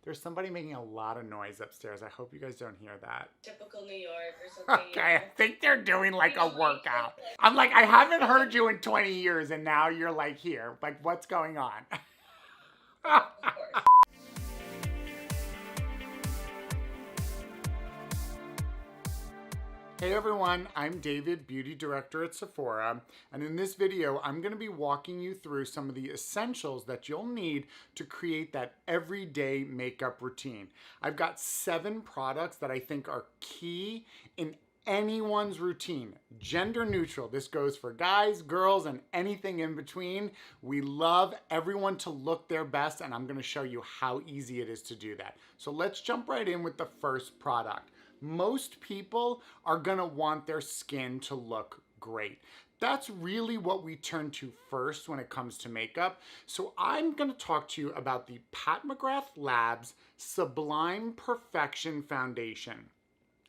There's somebody making a lot of noise upstairs. I hope you guys don't hear that. Typical New York or something. Okay, I think they're doing like a workout. I'm like, I haven't heard you in 20 years and now you're like here. Like, what's going on? Of course. Hey everyone, I'm David, Beauty Director at Sephora, and in this video, I'm going to be walking you through some of the essentials that you'll need to create that everyday makeup routine. I've got 7 products that I think are key in anyone's routine, gender neutral. This goes for guys, girls, and anything in between. We love everyone to look their best, and I'm going to show you how easy it is to do that. So let's jump right in with the first product. Most people are gonna want their skin to look great. That's really what we turn to first when it comes to makeup. So I'm gonna talk to you about the Pat McGrath Labs Sublime Perfection Foundation.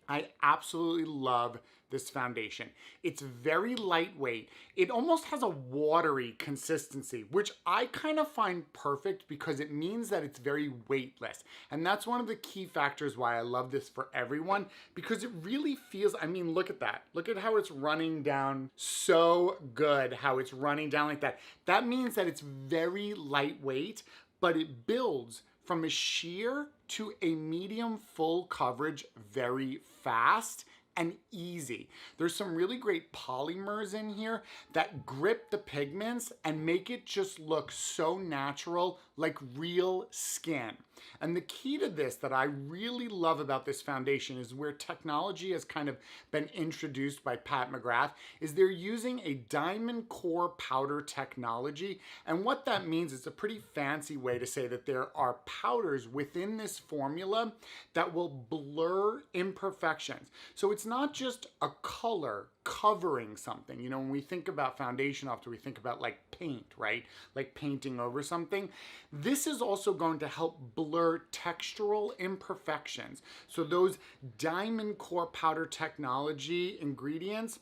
I absolutely love this foundation. It's very lightweight. It almost has a watery consistency, which I kind of find perfect because it means that it's very weightless. And that's one of the key factors why I love this for everyone, because it really feels, I mean, look at that. Look at how it's running down. So good how it's running down like that. That means that it's very lightweight, but it builds from a sheer to a medium full coverage very fast and easy. There's some really great polymers in here that grip the pigments and make it just look so natural, like real skin. And the key to this that I really love about this foundation is where technology has kind of been introduced by Pat McGrath is they're using a diamond core powder technology. And what that means is a pretty fancy way to say that there are powders within this formula that will blur imperfections. So it's not just a color covering something. You know, when we think about foundation, often we think about like paint, right? Like painting over something. This is also going to help blur textural imperfections. So those diamond core powder technology ingredients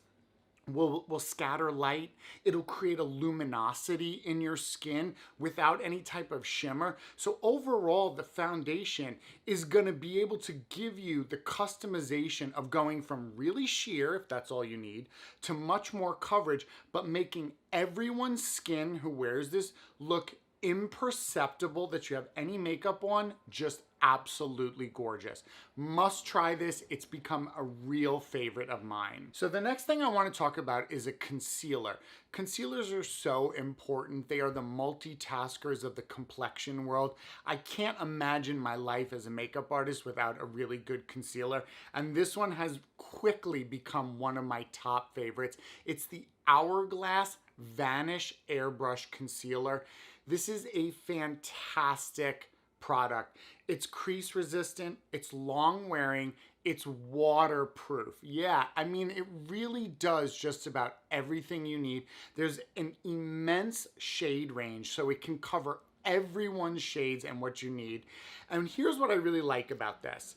will scatter light. It'll create a luminosity in your skin without any type of shimmer. So overall, the foundation is going to be able to give you the customization of going from really sheer, if that's all you need, to much more coverage, but making everyone's skin who wears this look imperceptible that you have any makeup on, just absolutely gorgeous. Must try this. It's become a real favorite of mine. So the next thing I want to talk about is a concealer. Concealers are so important. They are the multitaskers of the complexion world. I can't imagine my life as a makeup artist without a really good concealer. And this one has quickly become one of my top favorites. It's the Hourglass Vanish Airbrush Concealer. This is a fantastic product. It's crease resistant, it's long wearing, it's waterproof. Yeah, I mean, it really does just about everything you need. There's an immense shade range, so it can cover everyone's shades and what you need. And here's what I really like about this.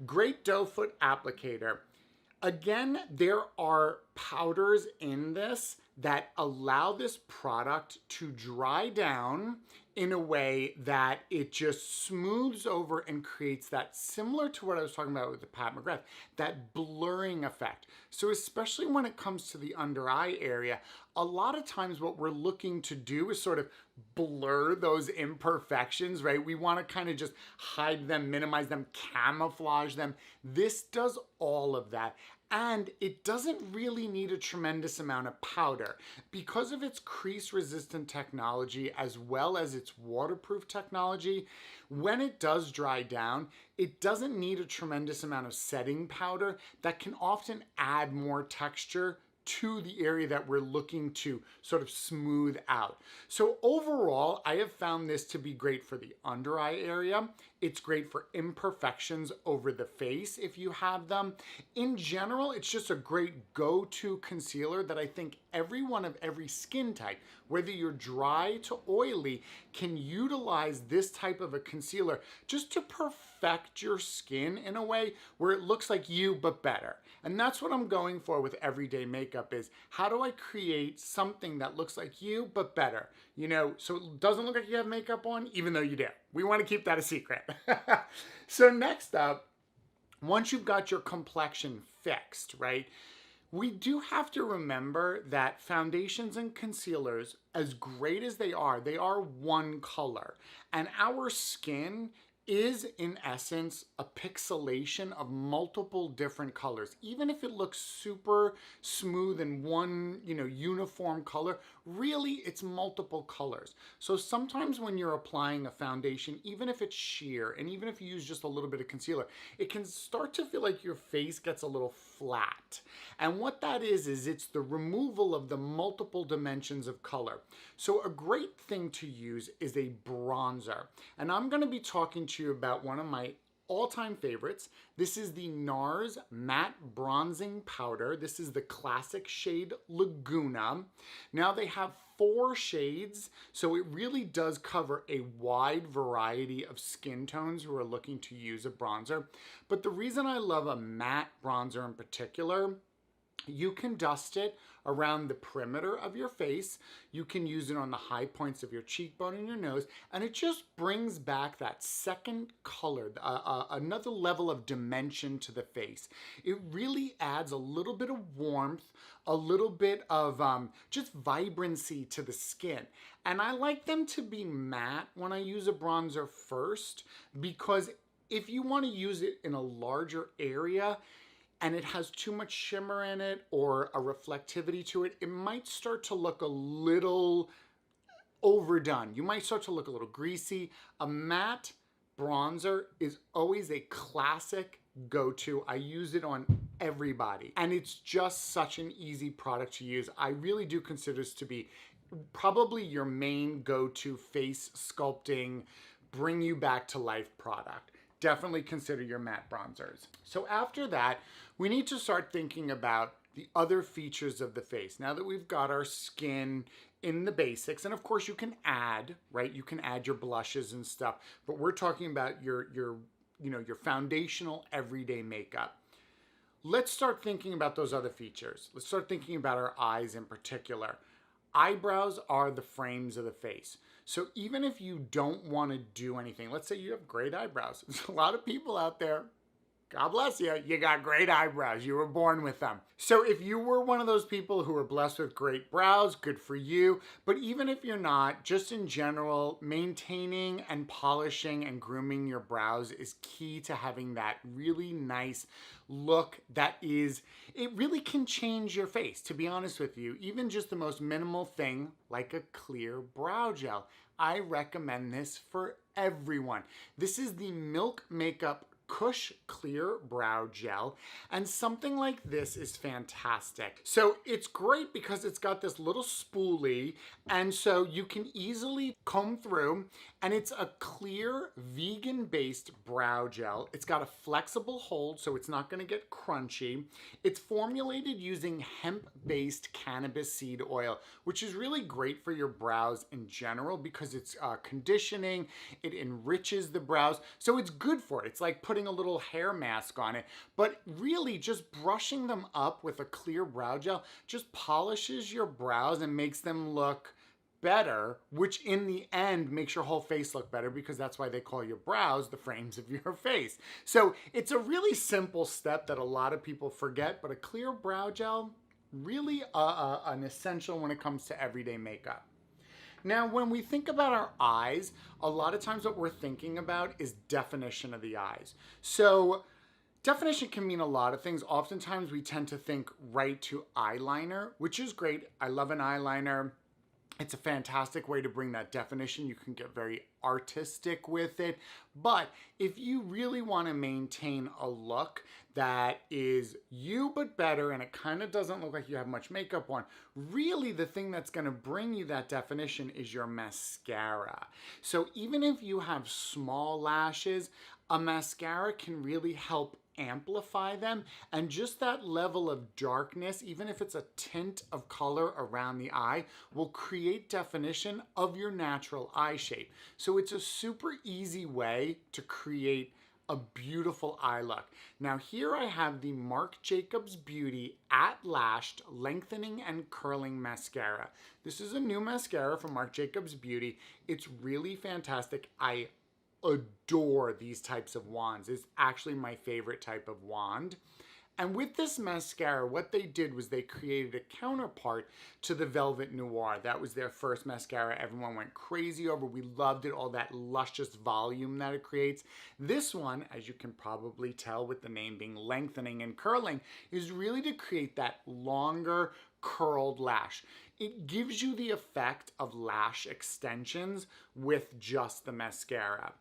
Great doe foot applicator. Again, there are powders in this that allow this product to dry down in a way that it just smooths over and creates that, similar to what I was talking about with the Pat McGrath, that blurring effect. So especially when it comes to the under eye area, a lot of times what we're looking to do is sort of blur those imperfections, right? We want to kind of just hide them, minimize them, camouflage them. This does all of that. And it doesn't really need a tremendous amount of powder. Because of its crease resistant technology as well as its waterproof technology, when it does dry down, it doesn't need a tremendous amount of setting powder that can often add more texture to the area that we're looking to sort of smooth out. So overall, I have found this to be great for the under eye area. It's great for imperfections over the face if you have them. In general, it's just a great go-to concealer that I think everyone of every skin type, whether you're dry to oily, can utilize this type of a concealer just to perfect your skin in a way where it looks like you but better. And that's what I'm going for with everyday makeup, is how do I create something that looks like you but better? You know, so it doesn't look like you have makeup on, even though you do. We want to keep that a secret. So next up, once you've got your complexion fixed, right? We do have to remember that foundations and concealers, as great as they are one color. And our skin is in essence a pixelation of multiple different colors. Even if it looks super smooth in one, uniform color, really it's multiple colors. So sometimes when you're applying a foundation, even if it's sheer and even if you use just a little bit of concealer, it can start to feel like your face gets a little flat. And what that is it's the removal of the multiple dimensions of color. So a great thing to use is a bronzer. And I'm going to be talking to you about one of my all-time favorites. This is the NARS Matte Bronzing Powder. This is the classic shade Laguna. Now they have 4 shades, so it really does cover a wide variety of skin tones who are looking to use a bronzer. But the reason I love a matte bronzer in particular, you can dust it around the perimeter of your face. You can use it on the high points of your cheekbone and your nose, and it just brings back that second color, another level of dimension to the face. It really adds a little bit of warmth, a little bit of just vibrancy to the skin. And I like them to be matte when I use a bronzer first, because if you want to use it in a larger area, and it has too much shimmer in it or a reflectivity to it, it might start to look a little overdone. You might start to look a little greasy. A matte bronzer is always a classic go-to. I use it on everybody, and it's just such an easy product to use. I really do consider this to be probably your main go-to face sculpting, bring you back to life product. Definitely consider your matte bronzers. So after that, we need to start thinking about the other features of the face. Now that we've got our skin in the basics, and of course you can add, right? You can add your blushes and stuff, but we're talking about your foundational everyday makeup. Let's start thinking about those other features. Let's start thinking about our eyes in particular. Eyebrows are the frames of the face. So even if you don't want to do anything, let's say you have great eyebrows. There's a lot of people out there, God bless you, you got great eyebrows. You were born with them. So if you were one of those people who are blessed with great brows, good for you. But even if you're not, just in general, maintaining and polishing and grooming your brows is key to having that really nice look it really can change your face, to be honest with you. Even just the most minimal thing, like a clear brow gel. I recommend this for everyone. This is the Milk Makeup Cush Clear Brow Gel, and something like this is fantastic. So it's great because it's got this little spoolie, and so you can easily comb through, and it's a clear vegan-based brow gel. It's got a flexible hold, so it's not going to get crunchy. It's formulated using hemp-based cannabis seed oil, which is really great for your brows in general because it's conditioning, it enriches the brows, so it's good for it. It's like putting a little hair mask on it, but really just brushing them up with a clear brow gel just polishes your brows and makes them look better, which in the end makes your whole face look better, because that's why they call your brows the frames of your face. So it's a really simple step that a lot of people forget, but a clear brow gel, really an essential when it comes to everyday makeup. Now, when we think about our eyes, a lot of times what we're thinking about is definition of the eyes. So definition can mean a lot of things. Oftentimes we tend to think right to eyeliner, which is great. I love an eyeliner. It's a fantastic way to bring that definition. You can get very artistic with it. But if you really want to maintain a look that is you but better, and it kind of doesn't look like you have much makeup on, really the thing that's going to bring you that definition is your mascara. So even if you have small lashes, a mascara can really help amplify them, and just that level of darkness, even if it's a tint of color around the eye, will create definition of your natural eye shape. So it's a super easy way to create a beautiful eye look. Now here I have the Marc Jacobs Beauty At Lashed Lengthening and Curling Mascara. This is a new mascara from Marc Jacobs Beauty. It's really fantastic. I adore these types of wands. It's actually my favorite type of wand. And with this mascara, what they did was they created a counterpart to the Velvet Noir. That was their first mascara everyone went crazy over. We loved it, all that luscious volume that it creates. This one, as you can probably tell with the name being lengthening and curling, is really to create that longer curled lash. It gives you the effect of lash extensions with just the mascara.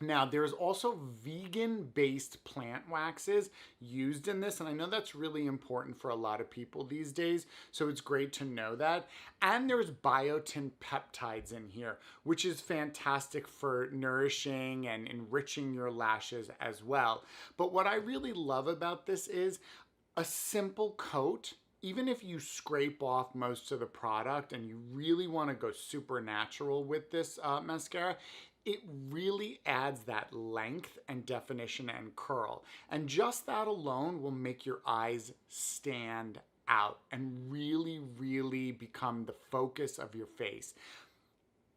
Now, there's also vegan-based plant waxes used in this, and I know that's really important for a lot of people these days, so it's great to know that. And there's biotin peptides in here, which is fantastic for nourishing and enriching your lashes as well. But what I really love about this is a simple coat. Even if you scrape off most of the product and you really want to go super natural with this mascara, it really adds that length and definition and curl. And just that alone will make your eyes stand out and really, really become the focus of your face.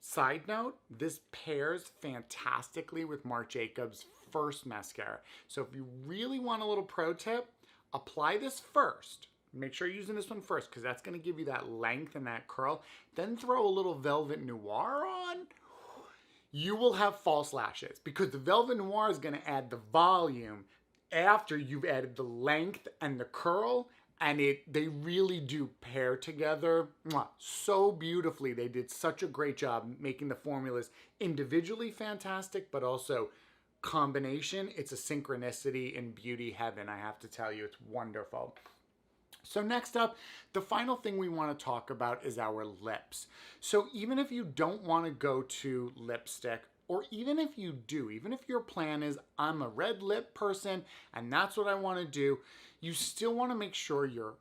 Side note, this pairs fantastically with Marc Jacobs' first mascara. So if you really want a little pro tip, apply this first. Make sure you're using this one first because that's going to give you that length and that curl. Then throw a little Velvet Noir on. You will have false lashes because the Velvet Noir is going to add the volume after you've added the length and the curl, and they really do pair together so beautifully. They did such a great job making the formulas individually fantastic, but also combination. It's a synchronicity in beauty heaven, I have to tell you. It's wonderful. So next up, the final thing we want to talk about is our lips. So even if you don't want to go to lipstick, or even if you do, even if your plan is, I'm a red lip person and that's what I want to do, you still want to make sure you're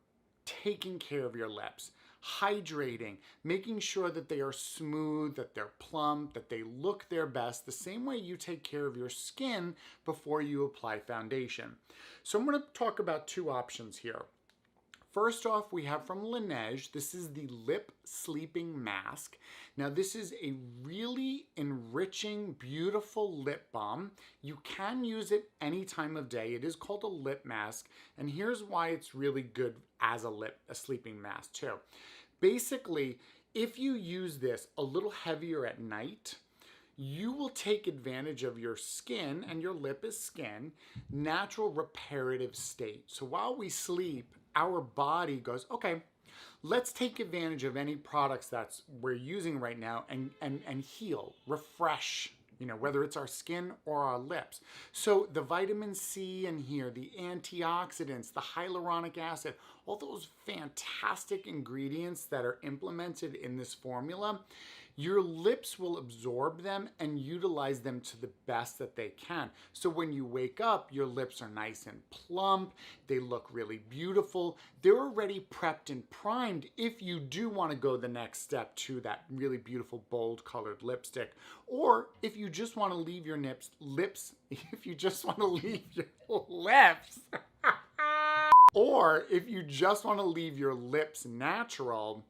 taking care of your lips. Hydrating, making sure that they are smooth, that they're plump, that they look their best, the same way you take care of your skin before you apply foundation. So I'm going to talk about two options here. First off, we have from Laneige, this is the Lip Sleeping Mask. Now this is a really enriching, beautiful lip balm. You can use it any time of day. It is called a lip mask, and here's why it's really good as a sleeping mask too. Basically, if you use this a little heavier at night, you will take advantage of your skin, and your lip is skin, natural reparative state. So while we sleep, our body goes, okay, let's take advantage of any products that we're using right now and heal, refresh, whether it's our skin or our lips. So the vitamin C in here, the antioxidants, the hyaluronic acid, all those fantastic ingredients that are implemented in this formula, your lips will absorb them and utilize them to the best that they can. So when you wake up, your lips are nice and plump. They look really beautiful. They're already prepped and primed if you do want to go the next step to that really beautiful bold colored lipstick. Or if you just want to leave your if you just want to leave your lips, or if you just want to leave your lips natural,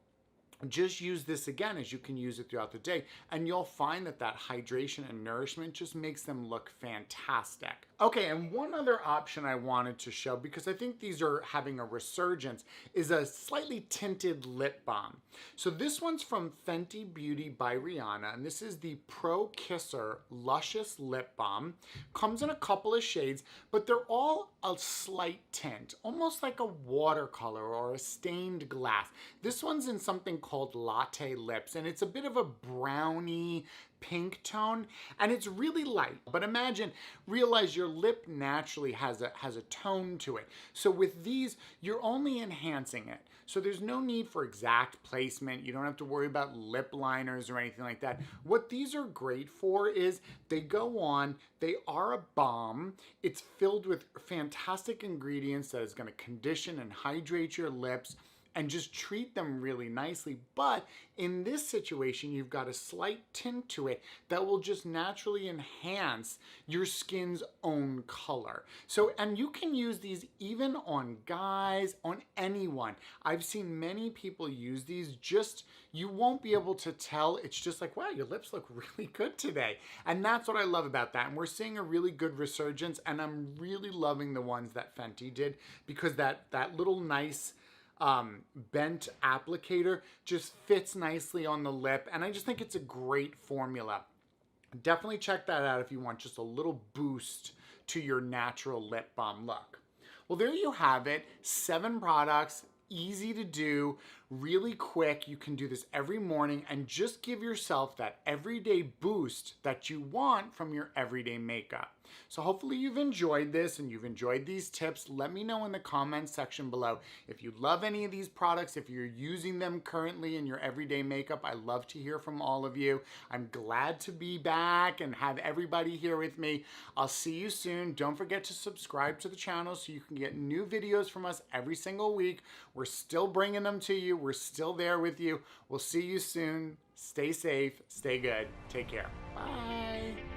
just use this again, as you can use it throughout the day, and you'll find that that hydration and nourishment just makes them look fantastic. Okay, and one other option I wanted to show, because I think these are having a resurgence, is a slightly tinted lip balm. So this one's from Fenty Beauty by Rihanna, and this is the Pro Kisser Luscious Lip Balm. Comes in a couple of shades, but they're all a slight tint, almost like a watercolor or a stained glass. This one's in something called Latte Lips, and it's a bit of a brownie pink tone, and it's really light. But realize your lip naturally has a tone to it. So with these, you're only enhancing it. So there's no need for exact placement. You don't have to worry about lip liners or anything like that. What these are great for is they go on, they are a balm. It's filled with fantastic ingredients that is going to condition and hydrate your lips and just treat them really nicely. But in this situation, you've got a slight tint to it that will just naturally enhance your skin's own color. So, and you can use these even on guys, on anyone. I've seen many people use these, you won't be able to tell. It's just like, wow, your lips look really good today. And that's what I love about that. And we're seeing a really good resurgence, and I'm really loving the ones that Fenty did, because that little nice bent applicator just fits nicely on the lip, and I just think it's a great formula. Definitely check that out if you want just a little boost to your natural lip balm look. Well, there you have it. 7 products, easy to do, really quick. You can do this every morning and just give yourself that everyday boost that you want from your everyday makeup. So hopefully you've enjoyed this and you've enjoyed these tips. Let me know in the comments section below if you love any of these products, if you're using them currently in your everyday makeup. I love to hear from all of you. I'm glad to be back and have everybody here with me. I'll see you soon. Don't forget to subscribe to the channel so you can get new videos from us every single week. We're still bringing them to you. We're still there with you. We'll see you soon. Stay safe, stay good, take care. Bye.